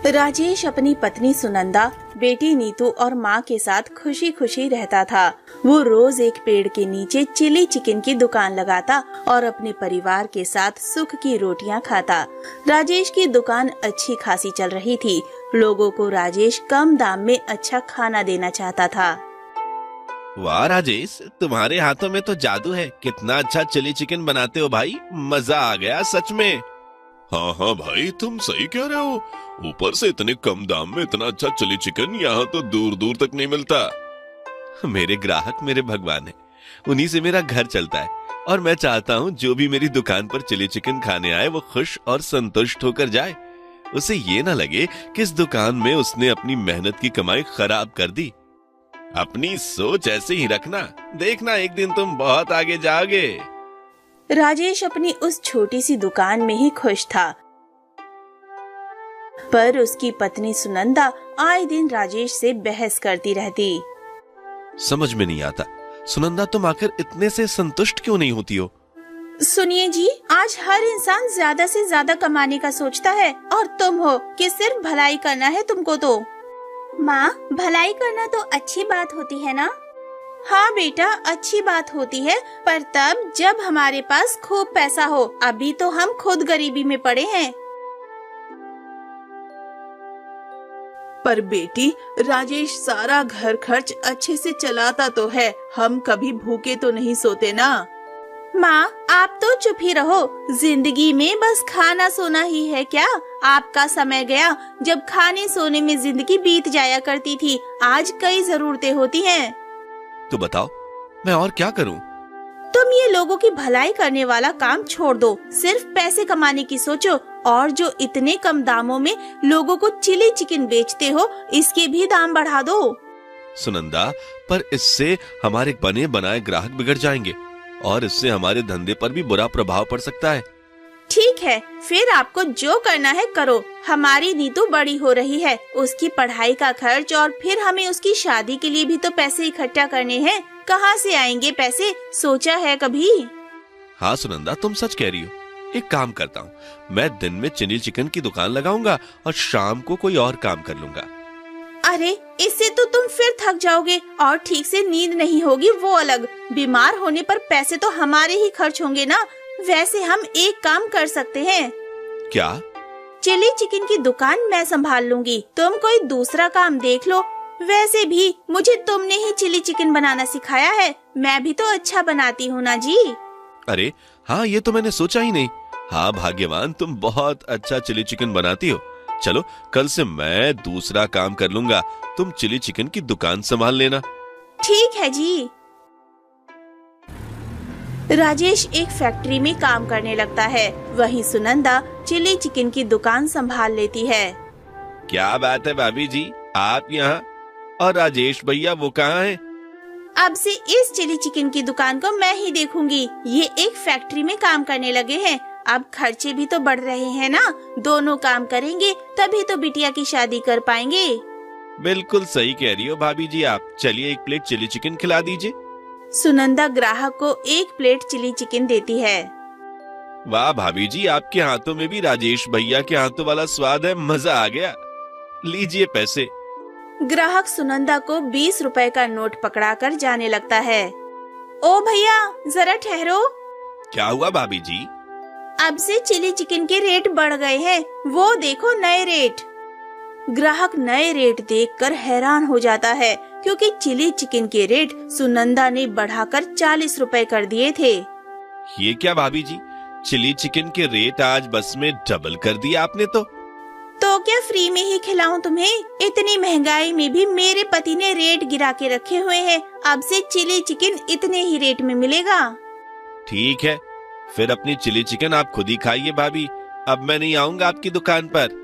राजेश अपनी पत्नी सुनंदा, बेटी नीतू और माँ के साथ खुशी खुशी रहता था। वो रोज एक पेड़ के नीचे चिली चिकन की दुकान लगाता और अपने परिवार के साथ सुख की रोटियां खाता। राजेश की दुकान अच्छी खासी चल रही थी। लोगों को राजेश कम दाम में अच्छा खाना देना चाहता था। वाह राजेश, तुम्हारे हाथों में तो जादू है। कितना अच्छा चिली चिकन बनाते हो भाई, मजा आ गया सच में। हाँ हाँ भाई, तुम सही कह रहे हो। ऊपर से इतने कम दाम में इतना अच्छा चिली चिकन यहाँ तो दूर दूर तक नहीं मिलता। मेरे ग्राहक मेरे भगवान है, उन्हीं से मेरा घर चलता है और मैं चाहता हूँ जो भी मेरी दुकान पर चिली चिकन खाने आए वो खुश और संतुष्ट होकर जाए। उसे ये ना लगे कि इस दुकान में उसने अपनी मेहनत की कमाई खराब कर दी। अपनी सोच ऐसे ही रखना, देखना एक दिन तुम बहुत आगे जाओगे। राजेश अपनी उस छोटी सी दुकान में ही खुश था, पर उसकी पत्नी सुनंदा आए दिन राजेश से बहस करती रहती। समझ में नहीं आता, सुनंदा तुम आखिर इतने से संतुष्ट क्यों नहीं होती हो? सुनिए जी, आज हर इंसान ज्यादा से ज्यादा कमाने का सोचता है और तुम हो कि सिर्फ भलाई करना है तुमको। तो माँ, भलाई करना तो अच्छी बात होती है ना? हाँ बेटा, अच्छी बात होती है, पर तब जब हमारे पास खूब पैसा हो। अभी तो हम खुद गरीबी में पड़े हैं। पर बेटी, राजेश सारा घर खर्च अच्छे से चलाता तो है, हम कभी भूखे तो नहीं सोते ना। माँ, आप तो चुप ही रहो। जिंदगी में बस खाना सोना ही है क्या? आपका समय गया जब खाने सोने में जिंदगी बीत जाया करती थी। आज कई जरूरतें होती हैं। तो बताओ, मैं और क्या करूं? तुम ये लोगों की भलाई करने वाला काम छोड़ दो, सिर्फ पैसे कमाने की सोचो। और जो इतने कम दामों में लोगों को चिली चिकन बेचते हो, इसके भी दाम बढ़ा दो। सुनंदा, पर इससे हमारे बने बनाए ग्राहक बिगड़ जाएंगे और इससे हमारे धंधे पर भी बुरा प्रभाव पड़ सकता है। ठीक है, फिर आपको जो करना है करो। हमारी नीतू बड़ी हो रही है, उसकी पढ़ाई का खर्च और फिर हमें उसकी शादी के लिए भी तो पैसे इकट्ठा करने हैं। कहाँ से आएंगे पैसे, सोचा है कभी? हाँ सुनंदा, तुम सच कह रही हो। एक काम करता हूँ, मैं दिन में चिली चिकन की दुकान लगाऊंगा और शाम को कोई और काम कर लूंगा। अरे, इससे तो तुम फिर थक जाओगे और ठीक से नींद नहीं होगी, वो अलग। बीमार होने पर पैसे तो हमारे ही खर्च होंगे ना। वैसे हम एक काम कर सकते हैं। क्या? चिली चिकन की दुकान मैं संभाल लूंगी, तुम कोई दूसरा काम देख लो। वैसे भी मुझे तुमने ही चिली चिकन बनाना सिखाया है, मैं भी तो अच्छा बनाती हूँ ना जी। अरे हाँ, ये तो मैंने सोचा ही नहीं। हाँ भाग्यवान, तुम बहुत अच्छा चिली चिकन बनाती हो। चलो, कल से मैं दूसरा काम कर लूंगा, तुम चिली चिकन की दुकान संभाल लेना। ठीक है जी। राजेश एक फैक्ट्री में काम करने लगता है, वहीं सुनंदा चिली चिकन की दुकान संभाल लेती है। क्या बात है भाभी जी, आप यहाँ और राजेश भैया वो कहाँ हैं? अब से इस चिली चिकन की दुकान को मैं ही देखूंगी। ये एक फैक्ट्री में काम करने लगे हैं, अब खर्चे भी तो बढ़ रहे हैं ना। दोनों काम करेंगे तभी तो बिटिया की शादी कर पाएंगे। बिल्कुल सही कह रही हो भाभी जी आप। चलिए एक प्लेट चिली चिकन खिला दीजिए। सुनंदा ग्राहक को एक प्लेट चिली चिकन देती है। वाह भाभी जी, आपके हाथों में भी राजेश भैया के हाथों वाला स्वाद है, मजा आ गया। लीजिए पैसे। ग्राहक सुनंदा को 20 रुपए का नोट पकड़ाकर जाने लगता है। ओ भैया, जरा ठहरो। क्या हुआ भाभी जी? अब से चिली चिकन के रेट बढ़ गए हैं, वो देखो नए रेट। ग्राहक नए रेट देखकर हैरान हो जाता है, क्योंकि चिली चिकन के रेट सुनंदा ने बढ़ाकर 40 रुपए कर दिए थे। ये क्या भाभी जी, चिली चिकन के रेट आज बस में डबल कर दिया आपने तो क्या फ्री में ही खिलाऊं तुम्हें? इतनी महंगाई में भी मेरे पति ने रेट गिरा के रखे हुए हैं। अब से चिली चिकन इतने ही रेट में मिलेगा। ठीक है, फिर अपनी चिली चिकन आप खुद ही खाइए भाभी, अब मैं नहीं आऊंगा आपकी दुकान पर।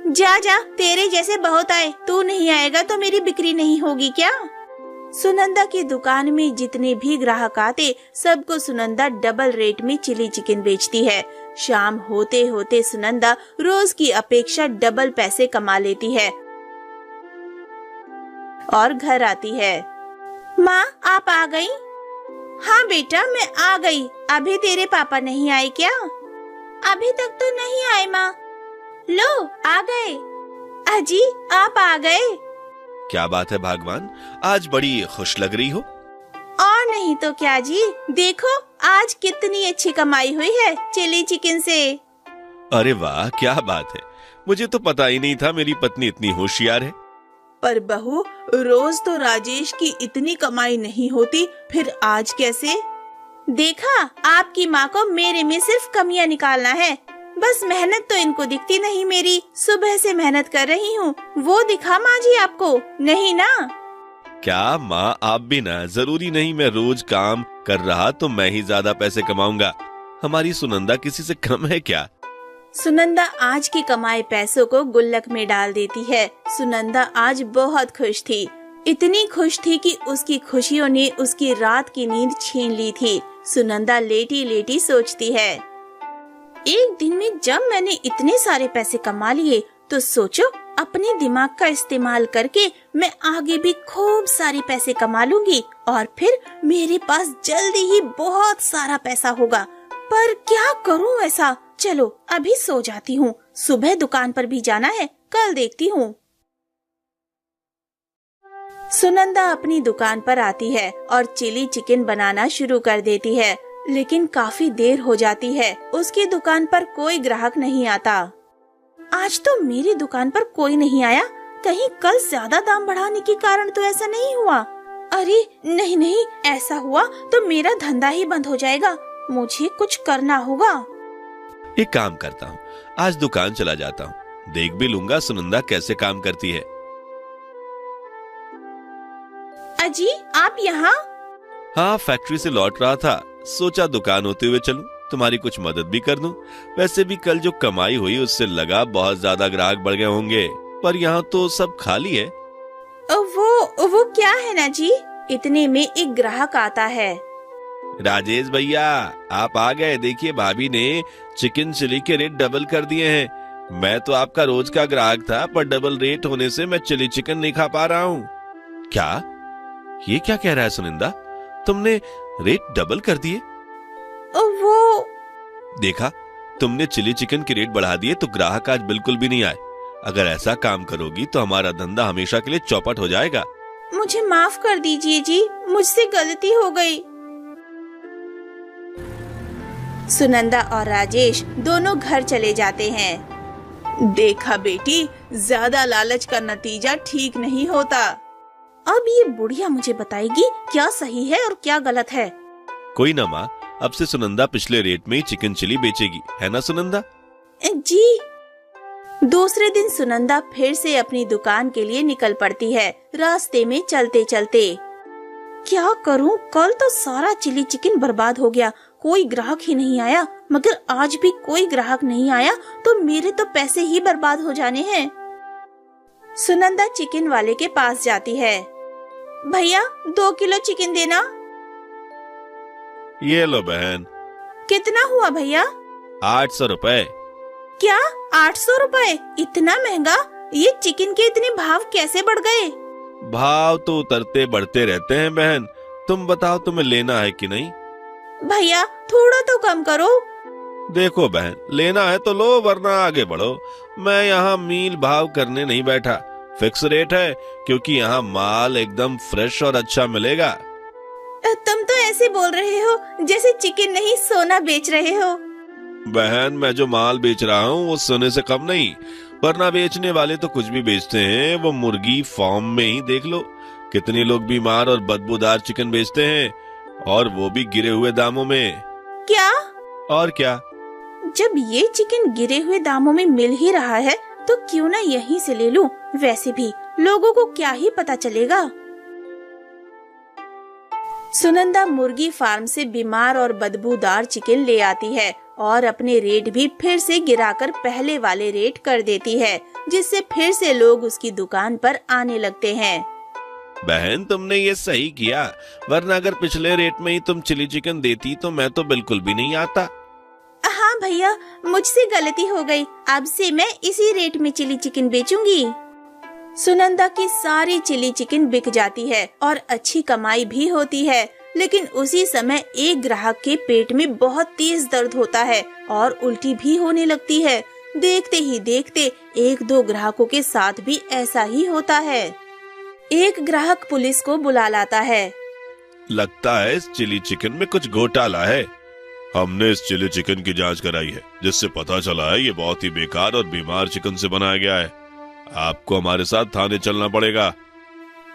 जा जा, तेरे जैसे बहुत आए, तू नहीं आएगा तो मेरी बिक्री नहीं होगी क्या? सुनंदा की दुकान में जितने भी ग्राहक आते, सबको सुनंदा डबल रेट में चिली चिकन बेचती है। शाम होते होते सुनंदा रोज की अपेक्षा डबल पैसे कमा लेती है और घर आती है। माँ, आप आ गई? हाँ बेटा, मैं आ गई। अभी तेरे पापा नहीं आए क्या? अभी तक तो नहीं आए माँ। लो, आ गए। अजी आप आ गए। क्या बात है भागवान, आज बड़ी खुश लग रही हो। और नहीं तो क्या जी, देखो आज कितनी अच्छी कमाई हुई है चिली चिकन से। अरे वाह, क्या बात है, मुझे तो पता ही नहीं था मेरी पत्नी इतनी होशियार है। पर बहू, रोज तो राजेश की इतनी कमाई नहीं होती, फिर आज कैसे? देखा, आपकी माँ को मेरे में सिर्फ कमियाँ निकालना है। बस मेहनत तो इनको दिखती नहीं मेरी, सुबह से मेहनत कर रही हूँ, वो दिखा माँ जी आपको नहीं ना? क्या माँ, आप भी ना, जरूरी नहीं मैं रोज काम कर रहा तो मैं ही ज्यादा पैसे कमाऊंगा। हमारी सुनंदा किसी से कम है क्या? सुनंदा आज की कमाए पैसों को गुल्लक में डाल देती है। सुनंदा आज बहुत खुश थी, इतनी खुश थी कि उसकी खुशियों ने उसकी रात की नींद छीन ली थी। सुनंदा लेटी लेटी सोचती है, एक दिन में जब मैंने इतने सारे पैसे कमा लिए तो सोचो अपने दिमाग का इस्तेमाल करके मैं आगे भी खूब सारे पैसे कमा लूंगी और फिर मेरे पास जल्दी ही बहुत सारा पैसा होगा। पर क्या करूं ऐसा? चलो अभी सो जाती हूँ, सुबह दुकान पर भी जाना है, कल देखती हूँ। सुनंदा अपनी दुकान पर आती है और चिली चिकन बनाना शुरू कर देती है, लेकिन काफी देर हो जाती है। उसकी दुकान पर कोई ग्राहक नहीं आता। आज तो मेरी दुकान पर कोई नहीं आया, कहीं कल ज्यादा दाम बढ़ाने के कारण तो ऐसा नहीं हुआ? अरे नहीं नहीं, ऐसा हुआ तो मेरा धंधा ही बंद हो जाएगा, मुझे कुछ करना होगा। एक काम करता हूँ, आज दुकान चला जाता हूँ, देख भी लूंगा सुनंदा कैसे काम करती है। अजी आप यहाँ? हाँ, फैक्ट्री से लौट रहा था, सोचा दुकान होते हुए चलूं, तुम्हारी कुछ मदद भी कर दूं। वैसे भी कल जो कमाई हुई उससे लगा बहुत ज्यादा ग्राहक बढ़ गए होंगे, पर यहाँ तो सब खाली है। वो क्या है ना जी? इतने में एक ग्राहक आता है। राजेश भैया, आप आ गए। देखिए भाभी ने चिकन चिली के रेट डबल कर दिए हैं। मैं तो आपका रोज का ग्राहक था, पर डबल रेट होने से मैं चिली चिकन नहीं खा पा रहा हूँ। क्या? ये क्या कह रहा है सुनिंदा, तुमने रेट डबल कर दिए? वो देखा, तुमने चिली चिकन के रेट बढ़ा दिए तो ग्राहक आज बिल्कुल भी नहीं आए। अगर ऐसा काम करोगी तो हमारा धंधा हमेशा के लिए चौपट हो जाएगा। मुझे माफ कर दीजिए जी, मुझसे गलती हो गई। सुनंदा और राजेश दोनों घर चले जाते हैं। देखा बेटी, ज्यादा लालच का नतीजा ठीक नहीं होता। अब ये बुढ़िया मुझे बताएगी क्या सही है और क्या गलत है। कोई ना माँ, अब से सुनंदा पिछले रेट में ही चिकन चिली बेचेगी, है ना सुनंदा? जी। दूसरे दिन सुनंदा फिर से अपनी दुकान के लिए निकल पड़ती है। रास्ते में चलते चलते, क्या करूं, कल तो सारा चिली चिकन बर्बाद हो गया, कोई ग्राहक ही नहीं आया। मगर आज भी कोई ग्राहक नहीं आया तो मेरे तो पैसे ही बर्बाद हो जाने हैं। सुनंदा चिकन वाले के पास जाती है। भैया 2 किलो चिकन देना। ये लो बहन। कितना हुआ भैया? 800 रुपए। क्या 800 रुपए? इतना महंगा? ये चिकन के इतने भाव कैसे बढ़ गए? भाव तो उतरते बढ़ते रहते हैं बहन, तुम बताओ तुम्हें लेना है कि नहीं? भैया थोड़ा तो कम करो। देखो बहन, लेना है तो लो, वरना आगे बढ़ो। मैं यहाँ मील भाव करने नहीं बैठा, फिक्स रेट है, क्योंकि यहाँ माल एकदम फ्रेश और अच्छा मिलेगा। तुम तो ऐसे बोल रहे हो जैसे चिकन नहीं सोना बेच रहे हो। बहन, मैं जो माल बेच रहा हूँ वो सोने से कम नहीं, वरना बेचने वाले तो कुछ भी बेचते हैं। वो मुर्गी फार्म में ही देख लो, कितने लोग बीमार और बदबूदार चिकन बेचते हैं, और वो भी गिरे हुए दामों में। क्या? और क्या, जब ये चिकन गिरे हुए दामों में मिल ही रहा है तो क्यों ना यहीं से ले लूं। वैसे भी लोगों को क्या ही पता चलेगा। सुनंदा मुर्गी फार्म से बीमार और बदबूदार चिकन ले आती है और अपने रेट भी फिर से गिराकर पहले वाले रेट कर देती है, जिससे फिर से लोग उसकी दुकान पर आने लगते हैं। बहन तुमने ये सही किया, वरना अगर पिछले रेट में ही तुम चिली चिकन देती तो मैं तो बिल्कुल भी नहीं आता। हाँ भैया, मुझसे गलती हो गई, अब से मैं इसी रेट में चिली चिकन बेचूंगी। सुनंदा की सारी चिली चिकन बिक जाती है और अच्छी कमाई भी होती है, लेकिन उसी समय एक ग्राहक के पेट में बहुत तेज दर्द होता है और उल्टी भी होने लगती है। देखते ही देखते 1-2 ग्राहकों के साथ भी ऐसा ही होता है। एक ग्राहक पुलिस को बुला लाता है। लगता है इस चिली चिकन में कुछ घोटाला है। हमने इस चिली चिकन की जांच कराई है, जिससे पता चला है ये बहुत ही बेकार और बीमार चिकन से बनाया गया है। आपको हमारे साथ थाने चलना पड़ेगा।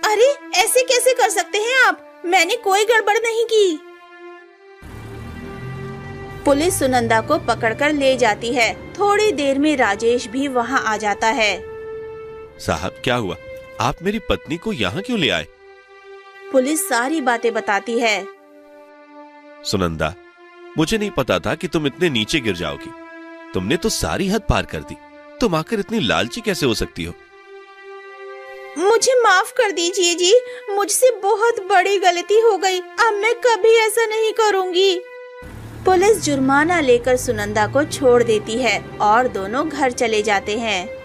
अरे ऐसे कैसे कर सकते हैं आप? मैंने कोई गड़बड़ नहीं की। पुलिस सुनंदा को पकड़कर ले जाती है। थोड़ी देर में राजेश भी वहाँ आ जाता है। साहब क्या हुआ? आप मेरी पत्नी को यहाँ क्यों ले आए? पुलिस सारी बातें बताती है। सुनंदा, मुझे नहीं पता था कि तुम इतने नीचे गिर जाओगी। तुमने तो सारी हद पार कर दी। तुम आखिर इतनी लालची कैसे हो सकती हो? मुझे माफ कर दीजिए जी, मुझसे बहुत बड़ी गलती हो गई। अब मैं कभी ऐसा नहीं करूंगी। पुलिस जुर्माना लेकर सुनंदा को छोड़ देती है और दोनों घर चले जाते हैं।